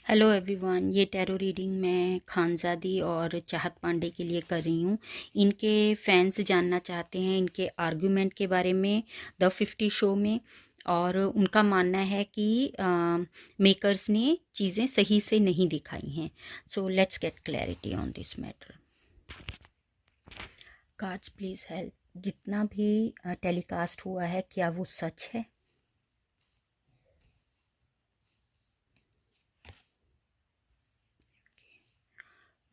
Hello everyone, ये tarot reading मैं खानज़ादी और चाहत पांडे के लिए कर रही हूँ। इनके फैंस जानना चाहते हैं इनके आर्गुमेंट के बारे में द 50 शो में, और उनका मानना है कि मेकर्स ने चीज़ें सही से नहीं दिखाई हैं। So let's get clarity on this matter. Cards please help. जितना भी टेलीकास्ट हुआ है, क्या वो सच है?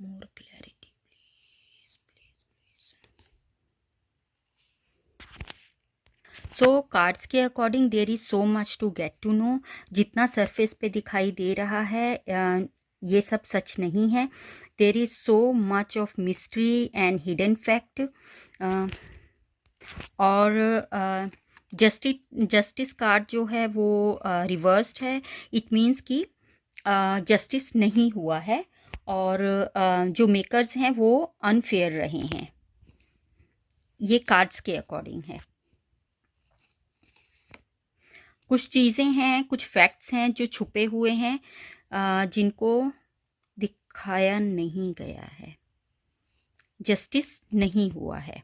More clarity please please. So cards के according there is so much to get to know. जितना सरफेस पे दिखाई दे रहा है ये सब सच नहीं है। There is so much of mystery and hidden fact. और जस्टिस कार्ड जो है वो रिवर्स्ड है। इट मीन्स कि जस्टिस नहीं हुआ है और जो मेकर्स हैं वो अनफेयर रहे हैं। ये कार्ड्स के अकॉर्डिंग है। कुछ चीज़ें हैं, कुछ फैक्ट्स हैं जो छुपे हुए हैं, जिनको दिखाया नहीं गया है। जस्टिस नहीं हुआ है।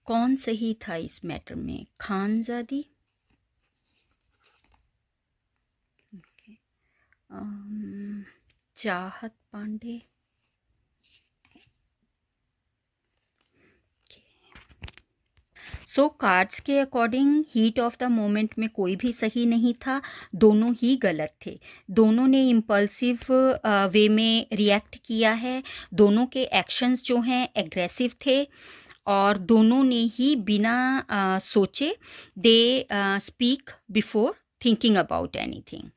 कौन सही था इस मैटर में? खानज़ादी, चाहत पांडे, सो कार्ड्स के according heat of the moment में कोई भी सही नहीं था, दोनों ही गलत थे। दोनों ने इम्पल्सिव वे में रिएक्ट किया है। दोनों के एक्शंस जो हैं एग्रेसिव थे और दोनों ने ही बिना सोचे they speak before thinking about anything.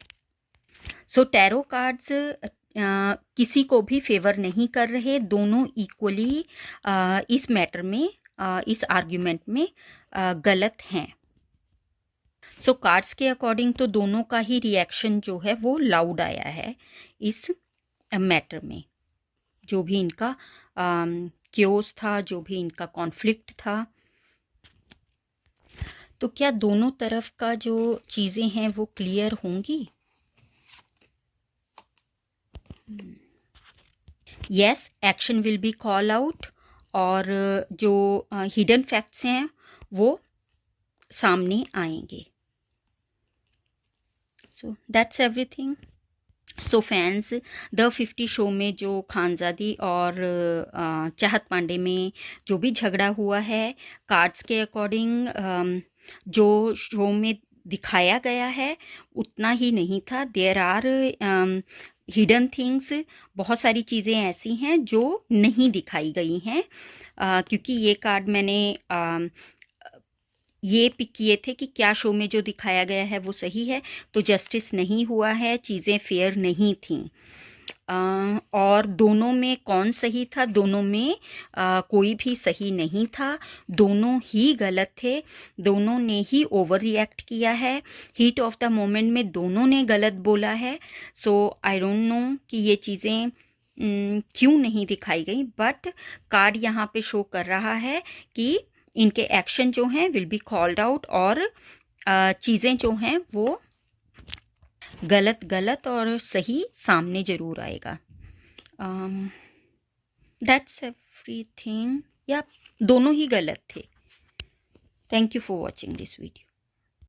So tarot cards किसी को भी फेवर नहीं कर रहे। दोनों इक्वली इस मैटर में, इस आर्ग्यूमेंट में गलत हैं। सो कार्ड्स के अकॉर्डिंग तो दोनों का ही रिएक्शन जो है वो लाउड आया है इस मैटर में। जो भी इनका क्योस था, जो भी इनका कॉन्फ्लिक्ट था, तो क्या दोनों तरफ का जो चीज़ें हैं वो क्लियर होंगी? Yes, action will be call out और जो हिडन फैक्ट्स हैं वो सामने आएंगे। So that's everything. So fans, the 50 show में जो खानज़ादी और चाहत पांडे में जो भी झगड़ा हुआ है, कार्ड्स के अकॉर्डिंग जो शो में दिखाया गया है उतना ही नहीं था। देयर आर हिडन थिंग्स, बहुत सारी चीज़ें ऐसी हैं जो नहीं दिखाई गई हैं। क्योंकि ये कार्ड मैंने ये पिक किए थे कि क्या शो में जो दिखाया गया है वो सही है, तो जस्टिस नहीं हुआ है, चीज़ें फेयर नहीं थीं। और दोनों में कौन सही था? दोनों में कोई भी सही नहीं था। दोनों ही गलत थे। दोनों ने ही ओवर रिएक्ट किया है। हीट ऑफ द मोमेंट में दोनों ने गलत बोला है। सो आई डोंट नो कि ये चीज़ें क्यों नहीं दिखाई गई, बट कार्ड यहाँ पे शो कर रहा है कि इनके एक्शन जो हैं विल बी कॉल्ड आउट और चीज़ें जो हैं वो गलत गलत और सही सामने ज़रूर आएगा। That's everything. या दोनों ही गलत थे। Thank you for watching this video.